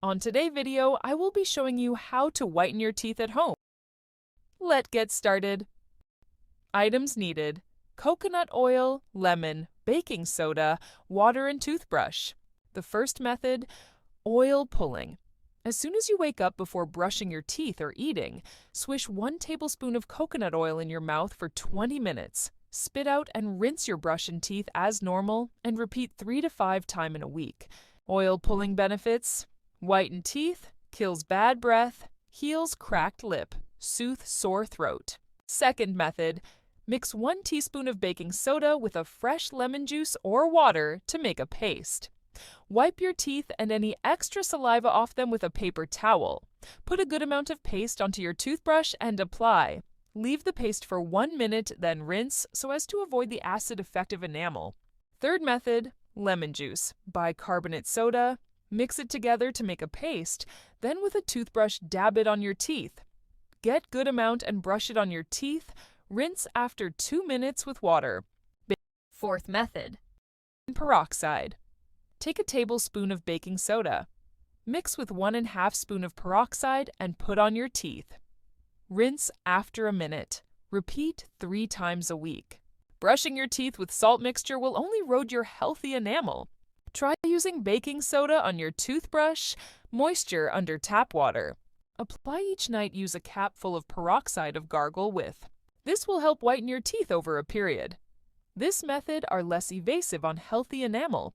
On today's video, I will be showing you how to whiten your teeth at home. Let's get started. Items needed: coconut oil, lemon, baking soda, water, and toothbrush. The first method, oil pulling. As soon as you wake up before brushing your teeth or eating, swish 1 tablespoon of coconut oil in your mouth for 20 minutes. Spit out and rinse your brush and teeth as normal and repeat 3 to 5 times in a week. Oil pulling benefits: whiten teeth, kills bad breath, heals cracked lip, soothes sore throat. Second method, mix 1 teaspoon of baking soda with a fresh lemon juice or water to make a paste. Wipe your teeth and any extra saliva off them with a paper towel. Put a good amount of paste onto your toothbrush and apply. Leave the paste for 1 minute, then rinse so as to avoid the acid effect of enamel. Third method, lemon juice. Bicarbonate soda. Mix it together to make a paste, then with a toothbrush dab it on your teeth. Get good amount and brush it on your teeth. Rinse after 2 minutes with water. Fourth method, peroxide. Take a tablespoon of baking soda. Mix with 1½ spoon of peroxide and put on your teeth. Rinse after a minute. Repeat 3 times a week. Brushing your teeth with salt mixture will only erode your healthy enamel. Try using baking soda on your toothbrush, moisture under tap water. Apply each night. Use a cap full of peroxide of gargle with. This will help whiten your teeth over a period. This method are less evasive on healthy enamel.